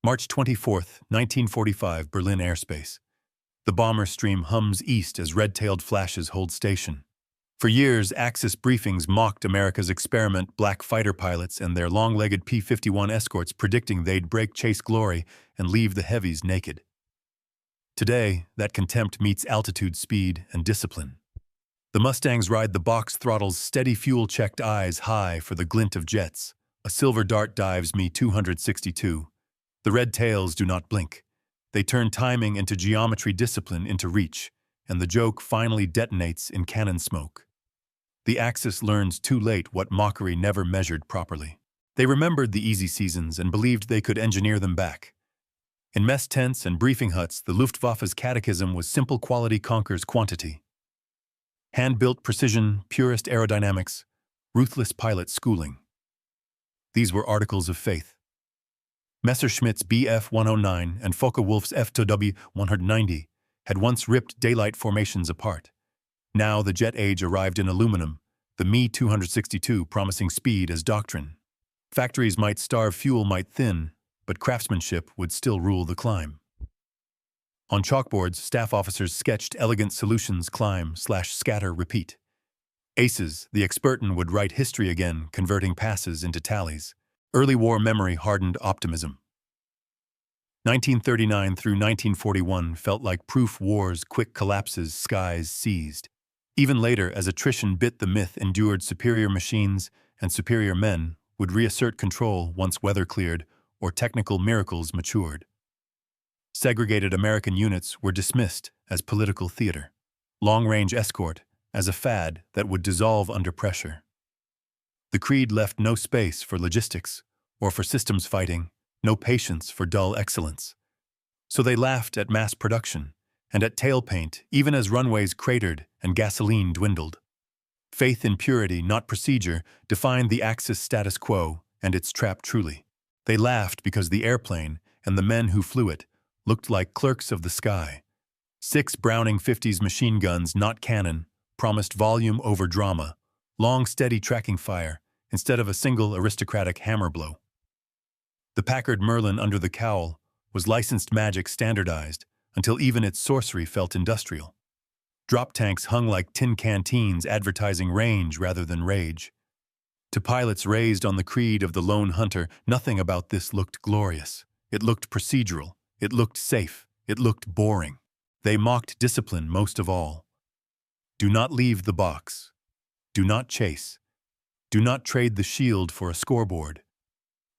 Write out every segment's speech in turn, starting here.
March 24, 1945, Berlin airspace. The bomber stream hums east as red-tailed flashes hold station. For years, Axis briefings mocked America's experiment black fighter pilots and their long-legged P-51 escorts, predicting they'd break chase glory and leave the heavies naked. Today, that contempt meets altitude, speed, and discipline. The Mustangs ride the box throttle's steady fuel-checked eyes high for the glint of jets. A silver dart dives me 262. The red tails do not blink. They turn timing into geometry, discipline into reach, and the joke finally detonates in cannon smoke. The Axis learns too late what mockery never measured properly. They remembered the easy seasons and believed they could engineer them back. In mess tents and briefing huts, the Luftwaffe's catechism was simple: quality conquers quantity. Hand-built precision, purest aerodynamics, ruthless pilot schooling. These were articles of faith. Messerschmitt's Bf-109 and Focke-Wulf's FTW-190 had once ripped daylight formations apart. Now the jet age arrived in aluminum, the Me-262 promising speed as doctrine. Factories might starve, fuel might thin, but craftsmanship would still rule the climb. On chalkboards, staff officers sketched elegant solutions: climb, slash, scatter, repeat. Aces, the expertin, would write history again, converting passes into tallies. Early war memory hardened optimism. 1939 through 1941 felt like proof wars, quick collapses, skies seized. Even later, as attrition bit the myth endured, superior machines and superior men would reassert control once weather cleared or technical miracles matured. Segregated American units were dismissed as political theater. Long-range escort as a fad that would dissolve under pressure. The creed left no space for logistics or for systems fighting, no patience for dull excellence. So they laughed at mass production and at tail paint, even as runways cratered and gasoline dwindled. Faith in purity, not procedure, defined the Axis status quo and its trap truly. They laughed because the airplane and the men who flew it looked like clerks of the sky. 6 Browning 50s machine guns, not cannon, promised volume over drama, long steady tracking fire instead of a single aristocratic hammer blow. The Packard-Merlin under the cowl was licensed magic, standardized until even its sorcery felt industrial. Drop tanks hung like tin canteens, advertising range rather than rage. To pilots raised on the creed of the lone hunter, nothing about this looked glorious. It looked procedural. It looked safe. It looked boring. They mocked discipline most of all. Do not leave the box. Do not chase. Do not trade the shield for a scoreboard.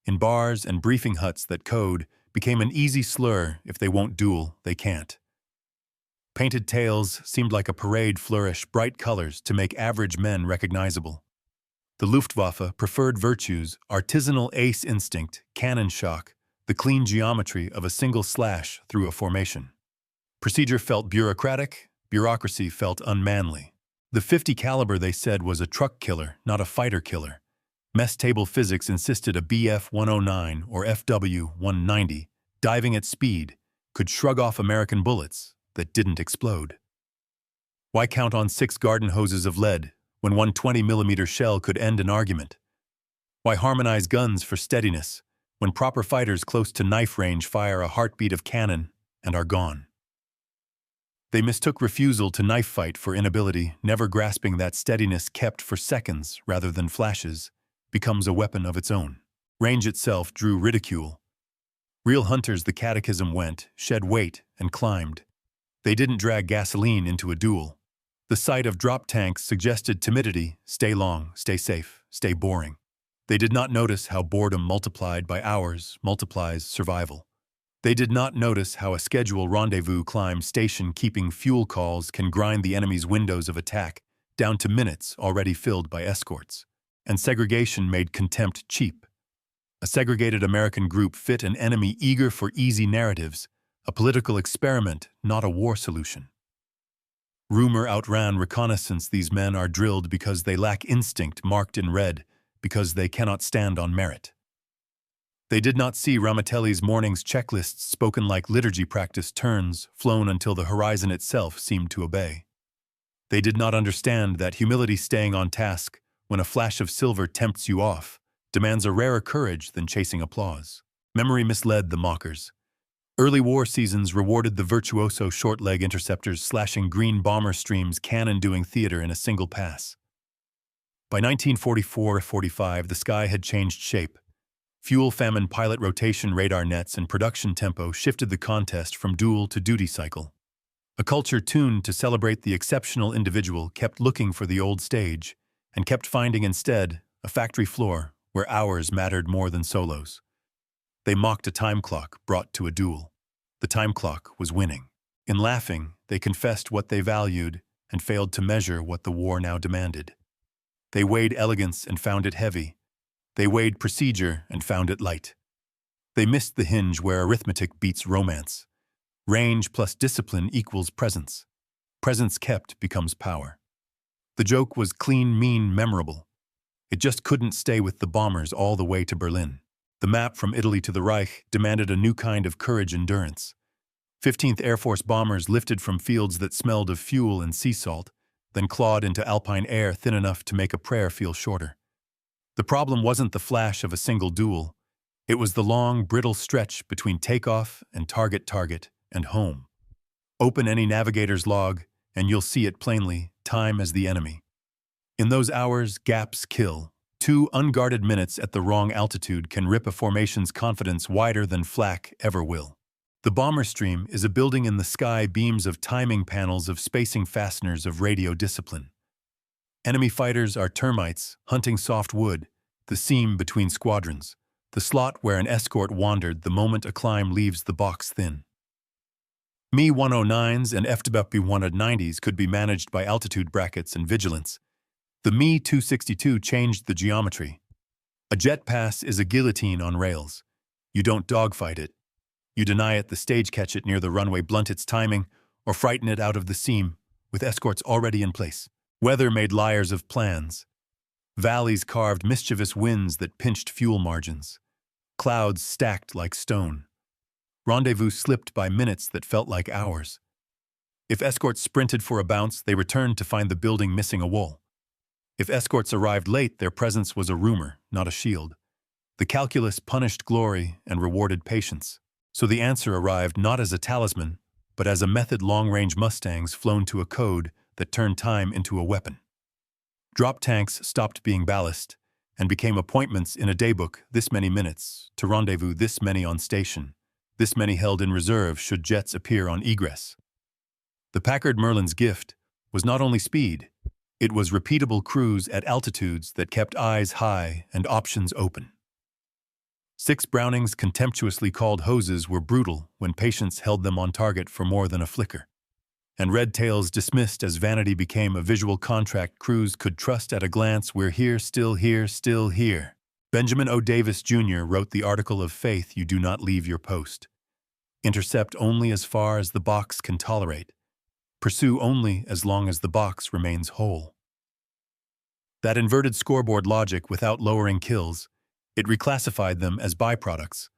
In bars and briefing huts, that code became an easy slur: if they won't duel, they can't. Painted tails seemed like a parade flourish, bright colors to make average men recognizable. The Luftwaffe preferred virtues: artisanal ace instinct, cannon shock, the clean geometry of a single slash through a formation. Procedure felt bureaucratic, bureaucracy felt unmanly. The 50 caliber, they said, was a truck killer, not a fighter killer. Mess table physics insisted a Bf-109 or FW-190, diving at speed, could shrug off American bullets that didn't explode. Why count on 6 garden hoses of lead when one 20mm shell could end an argument? Why harmonize guns for steadiness when proper fighters close to knife range fire a heartbeat of cannon and are gone? They mistook refusal to knife fight for inability, never grasping that steadiness kept for seconds rather than flashes becomes a weapon of its own. Range itself drew ridicule. Real hunters, the catechism went, shed weight and climbed. They didn't drag gasoline into a duel. The sight of drop tanks suggested timidity: stay long, stay safe, stay boring. They did not notice how boredom multiplied by hours multiplies survival. They did not notice how a schedule rendezvous climb station keeping fuel calls can grind the enemy's windows of attack down to minutes already filled by escorts. And segregation made contempt cheap. A segregated American group fit an enemy eager for easy narratives, a political experiment, not a war solution. Rumor outran reconnaissance. These men are drilled because they lack instinct, marked in red, because they cannot stand on merit. They did not see Ramatelli's morning's checklists, spoken like liturgy practice turns, flown until the horizon itself seemed to obey. They did not understand that humility, staying on task when a flash of silver tempts you off, demands a rarer courage than chasing applause. Memory misled the mockers. Early war seasons rewarded the virtuoso short-leg interceptors slashing green bomber streams, cannon-doing theater in a single pass. By 1944-45, the sky had changed shape. Fuel famine, pilot rotation, radar nets, and production tempo shifted the contest from duel to duty cycle. A culture tuned to celebrate the exceptional individual kept looking for the old stage and kept finding instead a factory floor where hours mattered more than solos. They mocked a time clock brought to a duel. The time clock was winning. In laughing, they confessed what they valued and failed to measure what the war now demanded. They weighed elegance and found it heavy. They weighed procedure and found it light. They missed the hinge where arithmetic beats romance. Range plus discipline equals presence. Presence kept becomes power. The joke was clean, mean, memorable. It just couldn't stay with the bombers all the way to Berlin. The map from Italy to the Reich demanded a new kind of courage endurance. 15th Air Force bombers lifted from fields that smelled of fuel and sea salt, then clawed into alpine air thin enough to make a prayer feel shorter. The problem wasn't the flash of a single duel. It was the long, brittle stretch between takeoff and target and home. Open any navigator's log, and you'll see it plainly, time as the enemy. In those hours, gaps kill. 2 unguarded minutes at the wrong altitude can rip a formation's confidence wider than flak ever will. The bomber stream is a building in the sky, beams of timing panels, of spacing fasteners, of radio discipline. Enemy fighters are termites, hunting soft wood, the seam between squadrons, the slot where an escort wandered the moment a climb leaves the box thin. Mi-109s and F-190s could be managed by altitude brackets and vigilance. The Mi-262 changed the geometry. A jet pass is a guillotine on rails. You don't dogfight it. You deny it the stage, catch it near the runway, blunt its timing, or frighten it out of the seam, with escorts already in place. Weather made liars of plans. Valleys carved mischievous winds that pinched fuel margins. Clouds stacked like stone. Rendezvous slipped by minutes that felt like hours. If escorts sprinted for a bounce, they returned to find the building missing a wall. If escorts arrived late, their presence was a rumor, not a shield. The calculus punished glory and rewarded patience. So the answer arrived not as a talisman, but as a method: long-range Mustangs flown to a code that turned time into a weapon. Drop tanks stopped being ballast and became appointments in a daybook: this many minutes, to rendezvous this many on station, this many held in reserve should jets appear on egress. The Packard-Merlin's gift was not only speed, it was repeatable cruise at altitudes that kept eyes high and options open. 6 Brownings, contemptuously called hoses, were brutal when patience held them on target for more than a flicker. And red tails dismissed as vanity became a visual contract crews could trust at a glance: we're here, still here, still here. Benjamin O. Davis Jr. wrote the article of faith: you do not leave your post. Intercept only as far as the box can tolerate. Pursue only as long as the box remains whole. That inverted scoreboard logic without lowering kills. It reclassified them as byproducts.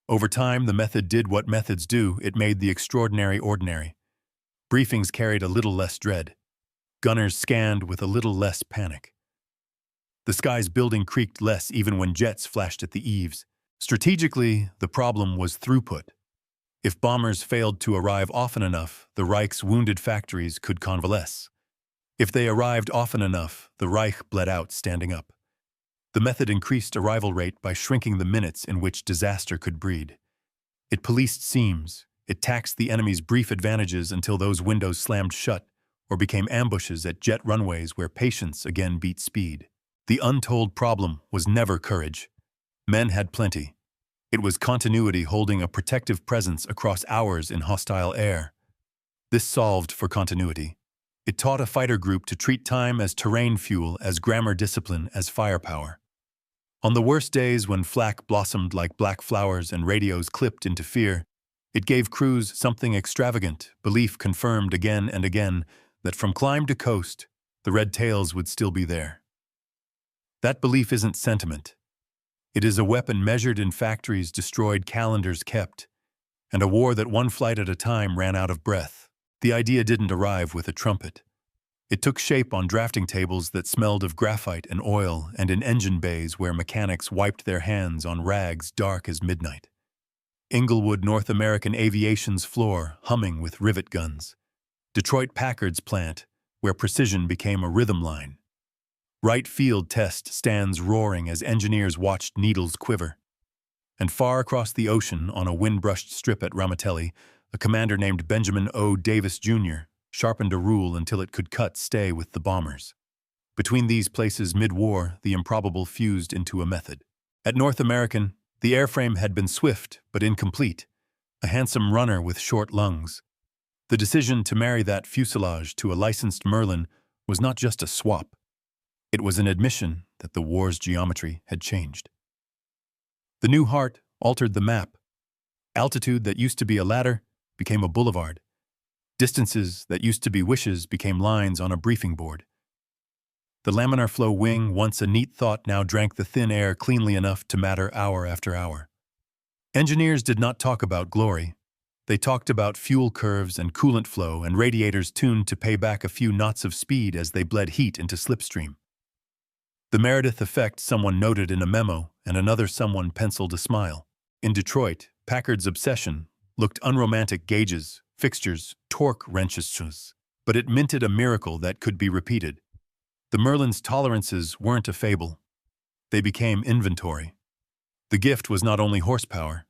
Over time, the method did what methods do: it made the extraordinary ordinary. Briefings carried a little less dread. Gunners scanned with a little less panic. The sky's building creaked less even when jets flashed at the eaves. Strategically, the problem was throughput. If bombers failed to arrive often enough, the Reich's wounded factories could convalesce. If they arrived often enough, the Reich bled out standing up. The method increased arrival rate by shrinking the minutes in which disaster could breed. It policed seams. It taxed the enemy's brief advantages until those windows slammed shut or became ambushes at jet runways where patience again beat speed. The untold problem was never courage. Men had plenty. It was continuity holding a protective presence across hours in hostile air. This solved for continuity. It taught a fighter group to treat time as terrain fuel, as grammar discipline, as firepower. On the worst days when flak blossomed like black flowers and radios clipped into fear, it gave crews something extravagant. Belief confirmed again and again that from climb to coast, the red tails would still be there. That belief isn't sentiment. It is a weapon measured in factories destroyed, calendars kept, and a war that one flight at a time ran out of breath. The idea didn't arrive with a trumpet. It took shape on drafting tables that smelled of graphite and oil, and in engine bays where mechanics wiped their hands on rags dark as midnight. Inglewood, North American Aviation's floor humming with rivet guns. Detroit Packard's plant, where precision became a rhythm line. Wright Field Test stands roaring as engineers watched needles quiver. And far across the ocean, on a wind-brushed strip at Ramitelli, a commander named Benjamin O. Davis, Jr. sharpened a rule until it could cut stay with the bombers. Between these places mid-war, the improbable fused into a method. At North American, the airframe had been swift but incomplete, a handsome runner with short lungs. The decision to marry that fuselage to a licensed Merlin was not just a swap. It was an admission that the war's geometry had changed. The new heart altered the map. Altitude that used to be a ladder became a boulevard. Distances that used to be wishes became lines on a briefing board. The laminar flow wing, once a neat thought, now drank the thin air cleanly enough to matter hour after hour. Engineers did not talk about glory. They talked about fuel curves and coolant flow and radiators tuned to pay back a few knots of speed as they bled heat into slipstream. The Meredith effect, someone noted in a memo, and another someone penciled a smile. In Detroit, Packard's obsession looked unromantic: gauges, fixtures, torque wrenches, but it minted a miracle that could be repeated. The Merlin's tolerances weren't a fable. They became inventory. The gift was not only horsepower,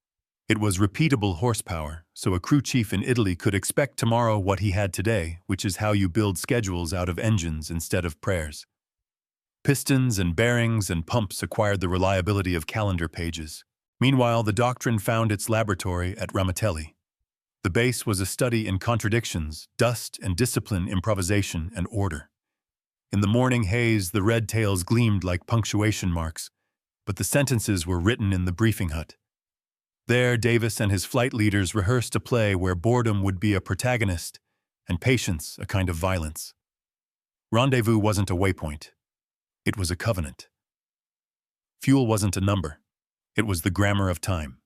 it was repeatable horsepower, so a crew chief in Italy could expect tomorrow what he had today, which is how you build schedules out of engines instead of prayers. Pistons and bearings and pumps acquired the reliability of calendar pages. Meanwhile, the doctrine found its laboratory at Ramitelli. The base was a study in contradictions, dust and discipline, improvisation and order. In the morning haze, the red tails gleamed like punctuation marks, but the sentences were written in the briefing hut. There, Davis and his flight leaders rehearsed a play where boredom would be a protagonist and patience a kind of violence. Rendezvous wasn't a waypoint. It was a covenant. Fuel wasn't a number. It was the grammar of time.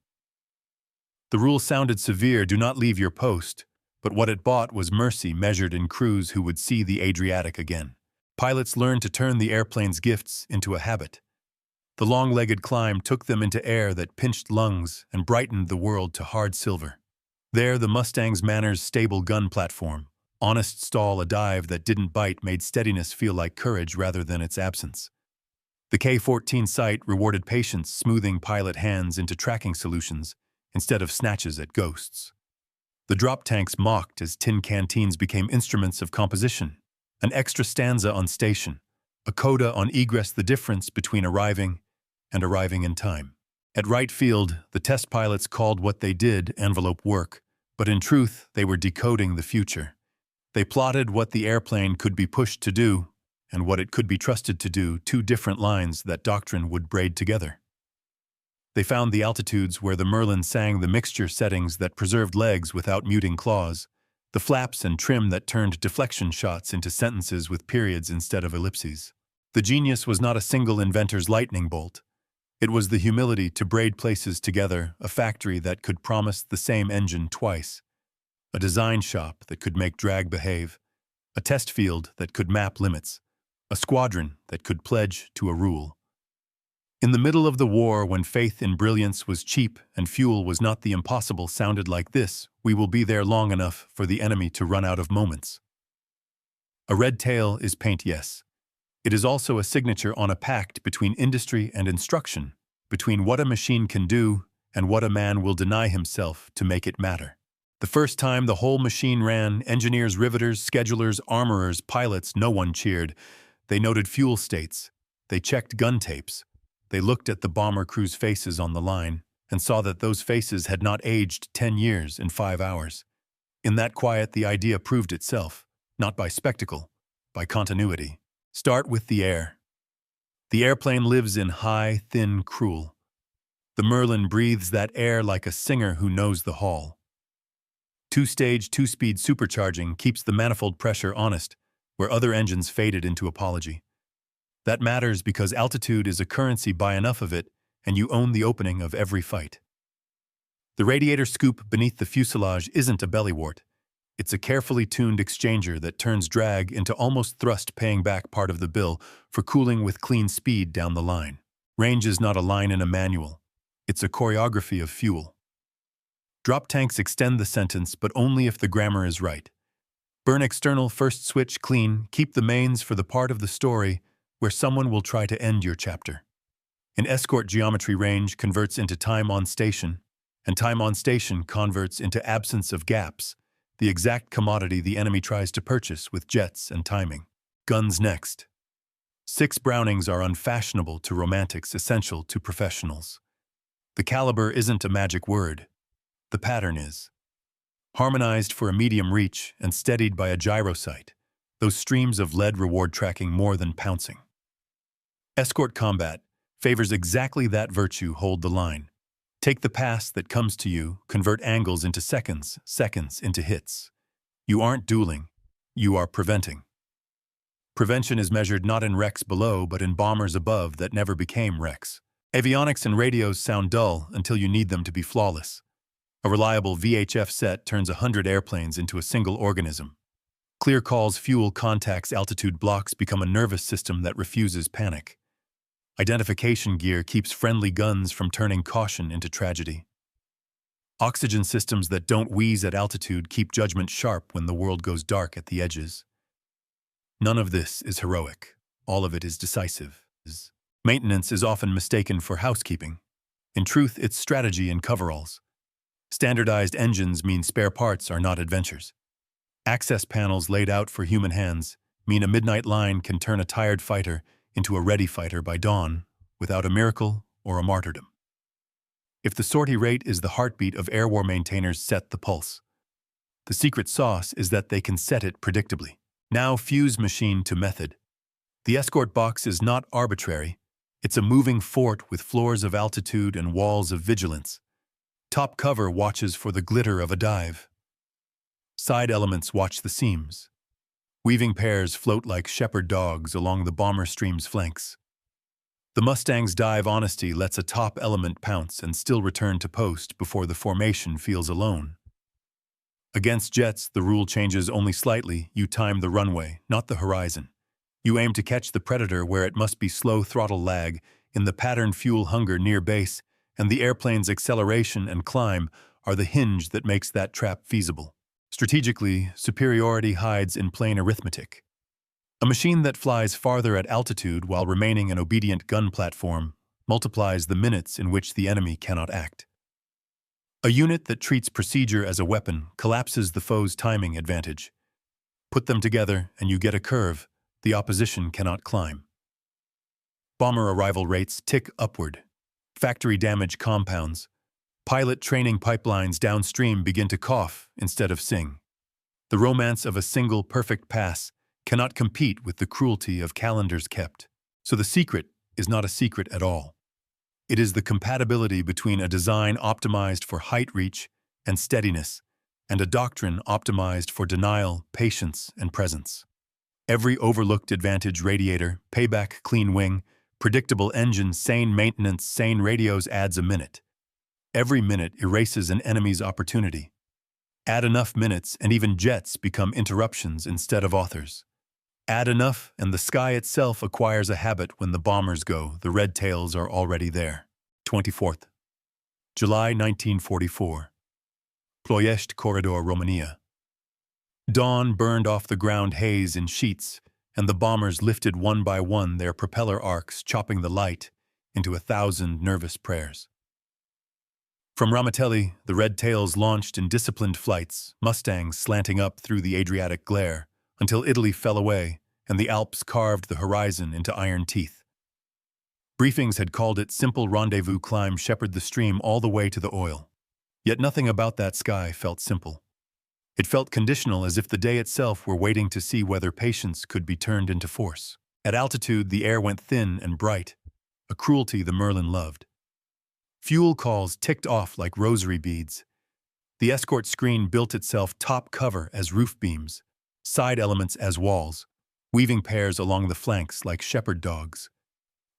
The rule sounded severe: do not leave your post, but what it bought was mercy measured in crews who would see the Adriatic again. Pilots learned to turn the airplane's gifts into a habit. The long-legged climb took them into air that pinched lungs and brightened the world to hard silver. There, the Mustang's manners stable gun platform, honest stall, a dive that didn't bite, made steadiness feel like courage rather than its absence. The K-14 sight rewarded patience, smoothing pilot hands into tracking solutions instead of snatches at ghosts. The drop tanks mocked as tin canteens became instruments of composition. An extra stanza on station, a coda on egress, the difference between arriving and arriving in time. At Wright Field, the test pilots called what they did envelope work, but in truth, they were decoding the future. They plotted what the airplane could be pushed to do and what it could be trusted to do, two different lines that doctrine would braid together. They found the altitudes where the Merlin sang the mixture settings that preserved legs without muting claws, the flaps and trim that turned deflection shots into sentences with periods instead of ellipses. The genius was not a single inventor's lightning bolt. It was the humility to braid places together, a factory that could promise the same engine twice, a design shop that could make drag behave, a test field that could map limits, a squadron that could pledge to a rule. In the middle of the war, when faith in brilliance was cheap and fuel was not the impossible, sounded like this: we will be there long enough for the enemy to run out of moments. A red tail is paint, yes. It is also a signature on a pact between industry and instruction, between what a machine can do and what a man will deny himself to make it matter. The first time the whole machine ran, engineers, riveters, schedulers, armorers, pilots, no one cheered. They noted fuel states. They checked gun tapes. They looked at the bomber crew's faces on the line and saw that those faces had not aged 10 years in 5 hours. In that quiet, the idea proved itself, not by spectacle, by continuity. Start with the air. The airplane lives in high, thin, cruel. The Merlin breathes that air like a singer who knows the hall. Two-stage, two-speed supercharging keeps the manifold pressure honest, where other engines faded into apology. That matters because altitude is a currency. Buy enough of it, and you own the opening of every fight. The radiator scoop beneath the fuselage isn't a bellywort. It's a carefully tuned exchanger that turns drag into almost thrust, paying back part of the bill for cooling with clean speed down the line. Range is not a line in a manual. It's a choreography of fuel. Drop tanks extend the sentence, but only if the grammar is right. Burn external, first switch clean, keep the mains for the part of the story where someone will try to end your chapter. An escort geometry range converts into time on station, and time on station converts into absence of gaps, the exact commodity the enemy tries to purchase with jets and timing. Guns next. 6 Brownings are unfashionable to romantics, essential to professionals. The caliber isn't a magic word. The pattern is. Harmonized for a medium reach and steadied by a gyrosight, those streams of lead reward tracking more than pouncing. Escort combat favors exactly that virtue. Hold the line. Take the pass that comes to you, convert angles into seconds, seconds into hits. You aren't dueling, you are preventing. Prevention is measured not in wrecks below, but in bombers above that never became wrecks. Avionics and radios sound dull until you need them to be flawless. A reliable VHF set turns 100 airplanes into a single organism. Clear calls, fuel contacts, altitude blocks become a nervous system that refuses panic. Identification gear keeps friendly guns from turning caution into tragedy. Oxygen systems that don't wheeze at altitude keep judgment sharp when the world goes dark at the edges. None of this is heroic. All of it is decisive. Maintenance is often mistaken for housekeeping. In truth, it's strategy in coveralls. Standardized engines mean spare parts are not adventures. Access panels laid out for human hands mean a midnight line can turn a tired fighter into a ready fighter by dawn without a miracle or a martyrdom. If the sortie rate is the heartbeat of air war maintainers, set the pulse. The secret sauce is that they can set it predictably. Now fuse machine to method. The escort box is not arbitrary. It's a moving fort with floors of altitude and walls of vigilance. Top cover watches for the glitter of a dive. Side elements watch the seams. Weaving pairs float like shepherd dogs along the bomber stream's flanks. The Mustang's dive honesty lets a top element pounce and still return to post before the formation feels alone. Against jets, the rule changes only slightly. You time the runway, not the horizon. You aim to catch the predator where it must be slow throttle lag, in the pattern fuel hunger near base, and the airplane's acceleration and climb are the hinge that makes that trap feasible. Strategically, superiority hides in plain arithmetic. A machine that flies farther at altitude while remaining an obedient gun platform multiplies the minutes in which the enemy cannot act. A unit that treats procedure as a weapon collapses the foe's timing advantage. Put them together and you get a curve the opposition cannot climb. Bomber arrival rates tick upward. Factory damage compounds. Pilot training pipelines downstream begin to cough instead of sing. The romance of a single perfect pass cannot compete with the cruelty of calendars kept. So the secret is not a secret at all. It is the compatibility between a design optimized for height reach and steadiness, and a doctrine optimized for denial, patience, and presence. Every overlooked advantage: radiator, payback, clean wing, predictable engine, sane maintenance, sane radios adds a minute. Every minute erases an enemy's opportunity. Add enough minutes and even jets become interruptions instead of authors. Add enough and the sky itself acquires a habit. When the bombers go, the red tails are already there. 24th July 1944. Ploiești Corridor, Romania. Dawn burned off the ground haze in sheets, and the bombers lifted one by one, their propeller arcs chopping the light into 1,000 nervous prayers. From Ramatelli, the red tails launched in disciplined flights, Mustangs slanting up through the Adriatic glare, until Italy fell away and the Alps carved the horizon into iron teeth. Briefings had called it simple rendezvous climb, shepherd the stream all the way to the oil. Yet nothing about that sky felt simple. It felt conditional, as if the day itself were waiting to see whether patience could be turned into force. At altitude, the air went thin and bright, a cruelty the Merlin loved. Fuel calls ticked off like rosary beads. The escort screen built itself top cover as roof beams, side elements as walls, weaving pairs along the flanks like shepherd dogs.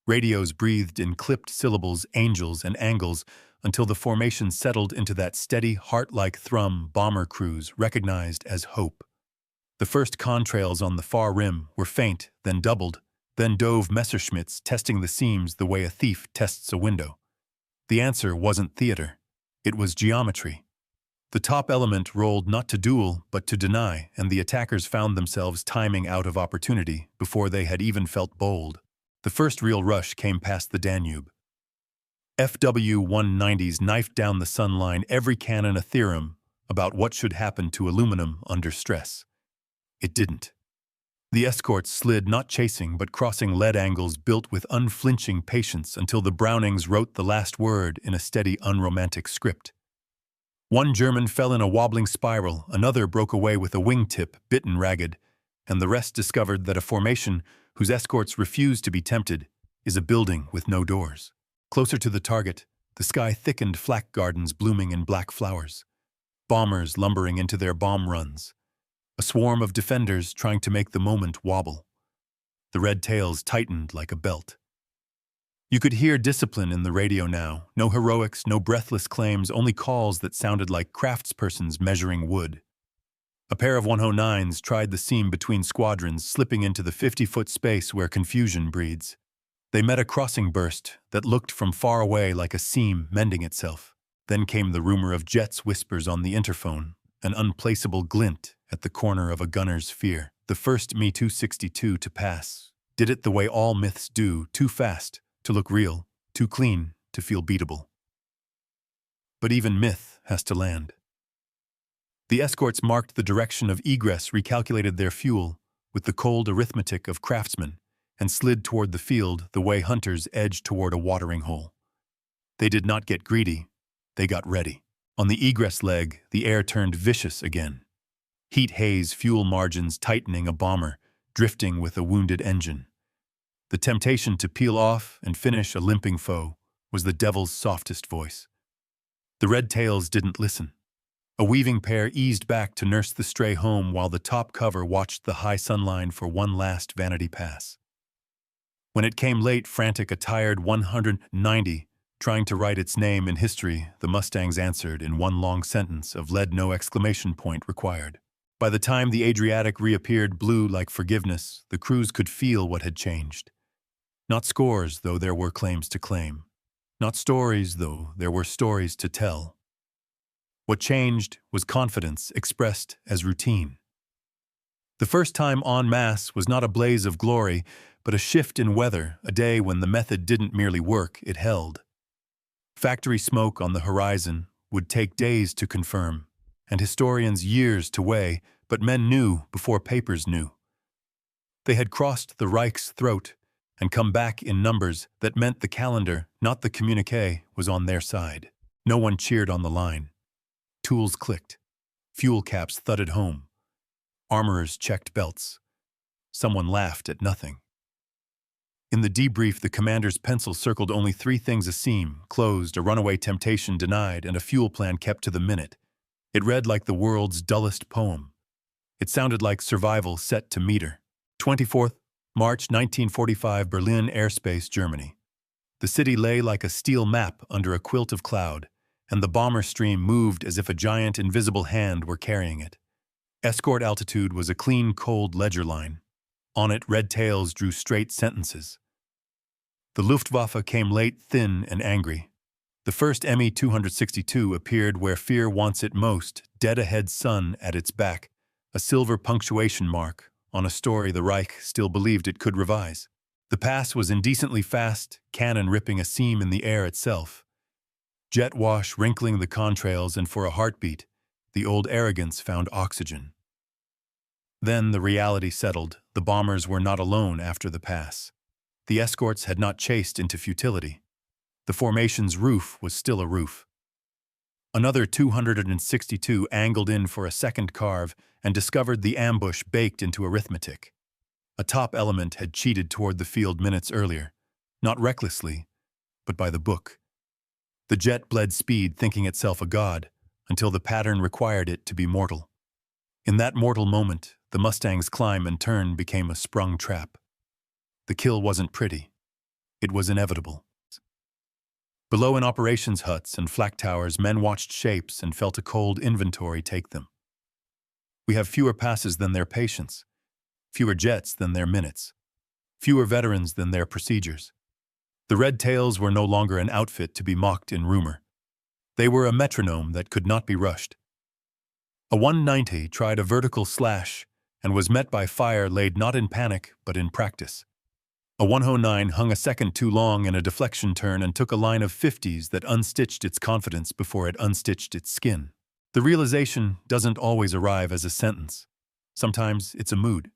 Radios breathed in clipped syllables, angels, and angles until the formation settled into that steady, heart-like thrum bomber crews recognized as hope. The first contrails on the far rim were faint, then doubled, then dove Messerschmitts, testing the seams the way a thief tests a window. The answer wasn't theater. It was geometry. The top element rolled not to duel, but to deny, and the attackers found themselves timing out of opportunity before they had even felt bold. The first real rush came past the Danube. FW-190s knifed down the sun line, every cannon a theorem about what should happen to aluminum under stress. It didn't. The escorts slid, not chasing, but crossing lead angles built with unflinching patience until the Brownings wrote the last word in a steady, unromantic script. One German fell in a wobbling spiral, another broke away with a wingtip, bitten ragged, and the rest discovered that a formation whose escorts refuse to be tempted is a building with no doors. Closer to the target, the sky thickened, flak gardens blooming in black flowers, bombers lumbering into their bomb runs, a swarm of defenders trying to make the moment wobble. The red tails tightened like a belt. You could hear discipline in the radio now, no heroics, no breathless claims, only calls that sounded like craftspersons measuring wood. A pair of 109s tried the seam between squadrons, slipping into the 50-foot space where confusion breeds. They met a crossing burst that looked from far away like a seam mending itself. Then came the rumor of jets' whispers on the interphone, an unplaceable glint at the corner of a gunner's fear. The first Me-262 to pass did it the way all myths do, too fast to look real, too clean to feel beatable. But even myth has to land. The escorts marked the direction of egress, recalculated their fuel with the cold arithmetic of craftsmen, and slid toward the field the way hunters edge toward a watering hole. They did not get greedy, they got ready. On the egress leg, the air turned vicious again. Heat haze, fuel margins tightening, a bomber drifting with a wounded engine. The temptation to peel off and finish a limping foe was the devil's softest voice. The red tails didn't listen. A weaving pair eased back to nurse the stray home while the top cover watched the high sunline for one last vanity pass. When it came late, frantic, a tired 190, trying to write its name in history, the Mustangs answered in one long sentence of lead, no exclamation point required. By the time the Adriatic reappeared blue like forgiveness, the crews could feel what had changed. Not scores, though there were claims to claim. Not stories, though there were stories to tell. What changed was confidence expressed as routine. The first time en masse was not a blaze of glory, but a shift in weather, a day when the method didn't merely work, it held. Factory smoke on the horizon would take days to confirm, and historians years to weigh, but men knew before papers knew. They had crossed the Reich's throat and come back in numbers that meant the calendar, not the communiqué, was on their side. No one cheered on the line. Tools clicked. Fuel caps thudded home. Armorers checked belts. Someone laughed at nothing. In the debrief, the commander's pencil circled only 3 things: a seam closed, a runaway temptation denied, and a fuel plan kept to the minute. It read like the world's dullest poem. It sounded like survival set to meter. 24th March 1945, Berlin airspace, Germany. The city lay like a steel map under a quilt of cloud, and the bomber stream moved as if a giant invisible hand were carrying it. Escort altitude was a clean, cold ledger line. On it, red tails drew straight sentences. The Luftwaffe came late, thin and angry. The first Me-262 appeared where fear wants it most, dead ahead, sun at its back, a silver punctuation mark on a story the Reich still believed it could revise. The pass was indecently fast, cannon ripping a seam in the air itself. Jet wash wrinkling the contrails, and for a heartbeat, the old arrogance found oxygen. Then the reality settled. The bombers were not alone after the pass. The escorts had not chased into futility. The formation's roof was still a roof. Another 262 angled in for a second carve and discovered the ambush baked into arithmetic. A top element had cheated toward the field minutes earlier, not recklessly, but by the book. The jet bled speed, thinking itself a god, until the pattern required it to be mortal. In that mortal moment, the Mustang's climb and turn became a sprung trap. The kill wasn't pretty. It was inevitable. Below in operations huts and flak towers, men watched shapes and felt a cold inventory take them. We have fewer passes than their patience, fewer jets than their minutes, fewer veterans than their procedures. The red tails were no longer an outfit to be mocked in rumor. They were a metronome that could not be rushed. A 190 tried a vertical slash and was met by fire laid not in panic but in practice. A 109 hung a second too long in a deflection turn and took a line of 50s that unstitched its confidence before it unstitched its skin. The realization doesn't always arrive as a sentence. Sometimes it's a mood.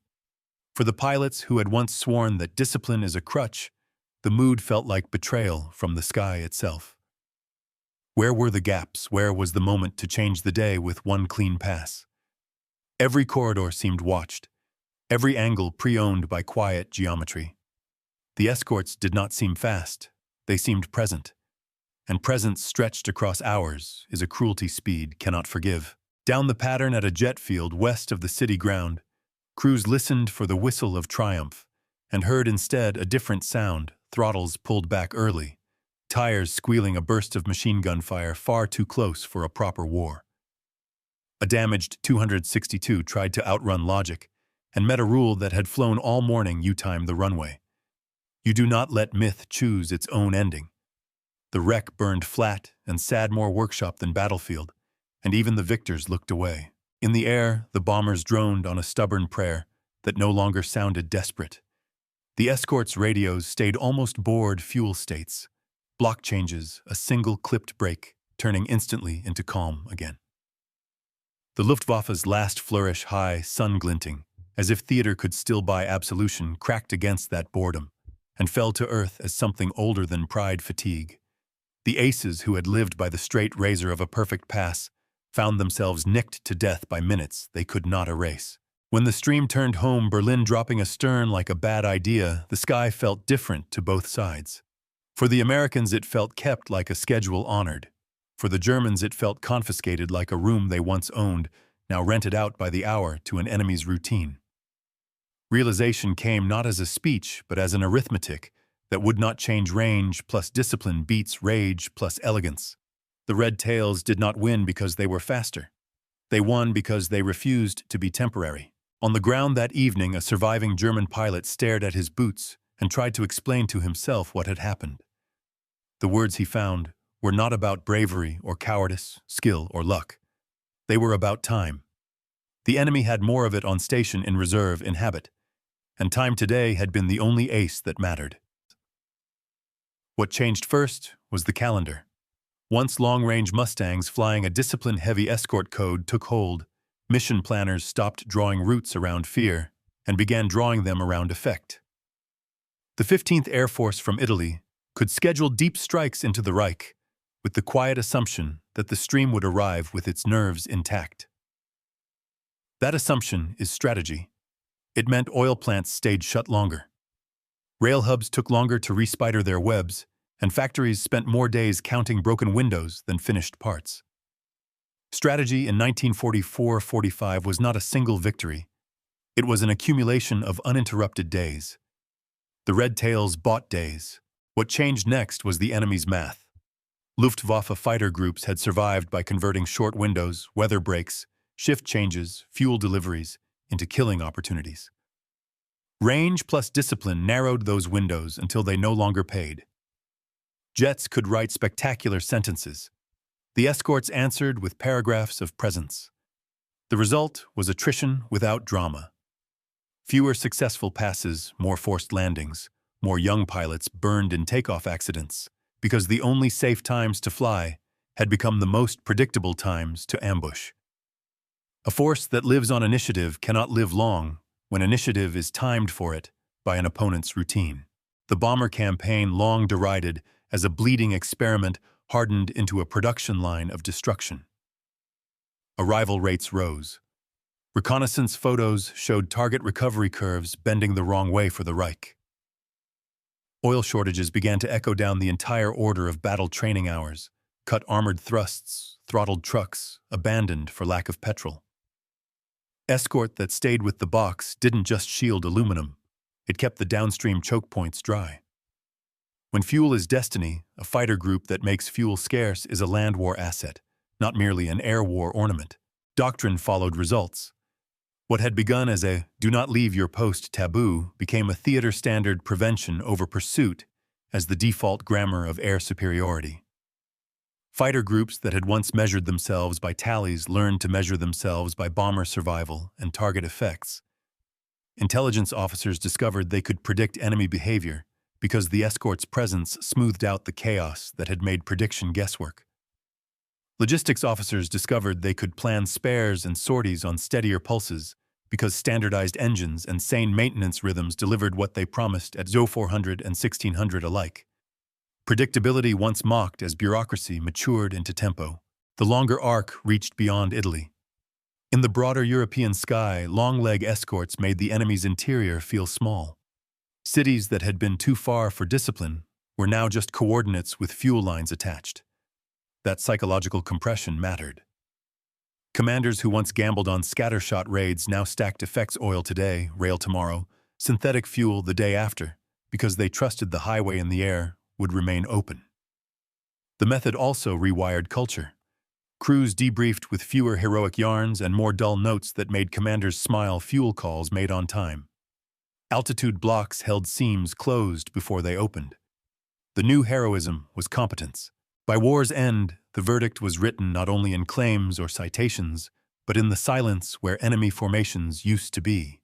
For the pilots who had once sworn that discipline is a crutch, the mood felt like betrayal from the sky itself. Where were the gaps? Where was the moment to change the day with one clean pass? Every corridor seemed watched, every angle pre-owned by quiet geometry. The escorts did not seem fast, they seemed present. And presence stretched across hours is a cruelty speed cannot forgive. Down the pattern at a jet field west of the city ground, crews listened for the whistle of triumph and heard instead a different sound, throttles pulled back early, tires squealing a burst of machine gun fire far too close for a proper war. A damaged 262 tried to outrun logic and met a rule that had flown all morning. You time the runway. You do not let myth choose its own ending. The wreck burned flat and sad, more workshop than battlefield, and even the victors looked away. In the air, the bombers droned on a stubborn prayer that no longer sounded desperate. The escorts' radios stayed almost bored fuel states. Block changes, a single clipped break, turning instantly into calm again. The Luftwaffe's last flourish, high, sun-glinting, as if theater could still buy absolution, cracked against that boredom, and fell to earth as something older than pride fatigue. The aces who had lived by the straight razor of a perfect pass found themselves nicked to death by minutes they could not erase. When the stream turned home, Berlin dropping astern like a bad idea, the sky felt different to both sides. For the Americans it felt kept like a schedule honored. For the Germans it felt confiscated like a room they once owned, now rented out by the hour to an enemy's routine. Realization came not as a speech, but as an arithmetic that would not change. Range plus discipline beats rage plus elegance. The red tails did not win because they were faster. They won because they refused to be temporary. On the ground that evening, a surviving German pilot stared at his boots and tried to explain to himself what had happened. The words he found were not about bravery or cowardice, skill or luck. They were about time. The enemy had more of it on station, in reserve, in habit, and time today had been the only ace that mattered. What changed first was the calendar. Once long-range Mustangs flying a discipline-heavy escort code took hold, mission planners stopped drawing routes around fear and began drawing them around effect. The 15th Air Force from Italy could schedule deep strikes into the Reich with the quiet assumption that the stream would arrive with its nerves intact. That assumption is strategy. It meant oil plants stayed shut longer. Rail hubs took longer to respider their webs, and factories spent more days counting broken windows than finished parts. Strategy in 1944-45 was not a single victory. It was an accumulation of uninterrupted days. The red tails bought days. What changed next was the enemy's math. Luftwaffe fighter groups had survived by converting short windows, weather breaks, shift changes, fuel deliveries into killing opportunities. Range plus discipline narrowed those windows until they no longer paid. Jets could write spectacular sentences. The escorts answered with paragraphs of presence. The result was attrition without drama. Fewer successful passes, more forced landings, more young pilots burned in takeoff accidents, because the only safe times to fly had become the most predictable times to ambush. A force that lives on initiative cannot live long when initiative is timed for it by an opponent's routine. The bomber campaign, long derided as a bleeding experiment, hardened into a production line of destruction. Arrival rates rose. Reconnaissance photos showed target recovery curves bending the wrong way for the Reich. Oil shortages began to echo down the entire order of battle training hours, cut armored thrusts, throttled trucks, abandoned for lack of petrol. Escort that stayed with the box didn't just shield aluminum, it kept the downstream choke points dry. When fuel is destiny, a fighter group that makes fuel scarce is a land war asset, not merely an air war ornament. Doctrine followed results. What had begun as a "do not leave your post" taboo became a theater standard, prevention over pursuit, as the default grammar of air superiority. Fighter groups that had once measured themselves by tallies learned to measure themselves by bomber survival and target effects. Intelligence officers discovered they could predict enemy behavior because the escort's presence smoothed out the chaos that had made prediction guesswork. Logistics officers discovered they could plan spares and sorties on steadier pulses because standardized engines and sane maintenance rhythms delivered what they promised at ZO 400 and 1600 alike. Predictability once mocked as bureaucracy matured into tempo. The longer arc reached beyond Italy. In the broader European sky, long-leg escorts made the enemy's interior feel small. Cities that had been too far for discipline were now just coordinates with fuel lines attached. That psychological compression mattered. Commanders who once gambled on scattershot raids now stacked effects oil today, rail tomorrow, synthetic fuel the day after, because they trusted the highway in the air would remain open. The method also rewired culture. Crews debriefed with fewer heroic yarns and more dull notes that made commanders smile fuel calls made on time. Altitude blocks held seams closed before they opened. The new heroism was competence. By war's end, the verdict was written not only in claims or citations, but in the silence where enemy formations used to be.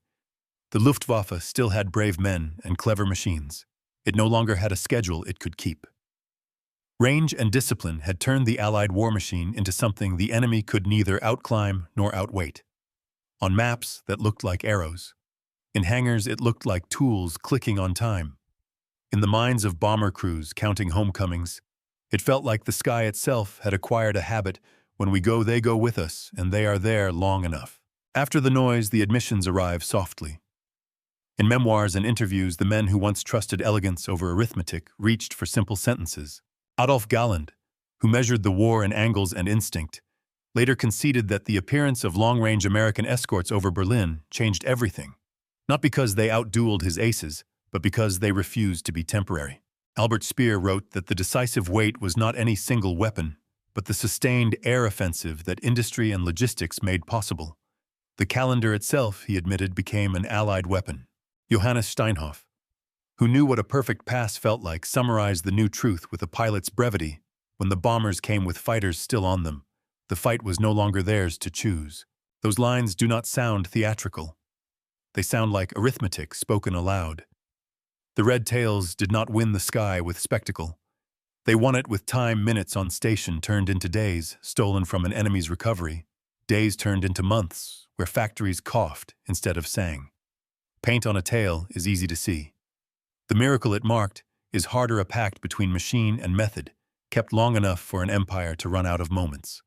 The Luftwaffe still had brave men and clever machines. It no longer had a schedule it could keep. Range and discipline had turned the Allied war machine into something the enemy could neither outclimb nor outweight. On maps that looked like arrows. In hangars it looked like tools clicking on time. In the minds of bomber crews counting homecomings, it felt like the sky itself had acquired a habit: when we go, they go with us, and they are there long enough. After the noise, the admissions arrive softly. In memoirs and interviews, the men who once trusted elegance over arithmetic reached for simple sentences. Adolf Galland, who measured the war in angles and instinct, later conceded that the appearance of long-range American escorts over Berlin changed everything, not because they outdueled his aces, but because they refused to be temporary. Albert Speer wrote that the decisive weight was not any single weapon, but the sustained air offensive that industry and logistics made possible. The calendar itself, he admitted, became an Allied weapon. Johannes Steinhoff, who knew what a perfect pass felt like, summarized the new truth with a pilot's brevity: when the bombers came with fighters still on them, the fight was no longer theirs to choose. Those lines do not sound theatrical. They sound like arithmetic spoken aloud. The red tails did not win the sky with spectacle. They won it with time. Minutes on station turned into days, stolen from an enemy's recovery. Days turned into months, where factories coughed instead of sang. Paint on a tail is easy to see. The miracle it marked is harder: a pact between machine and method, kept long enough for an empire to run out of moments.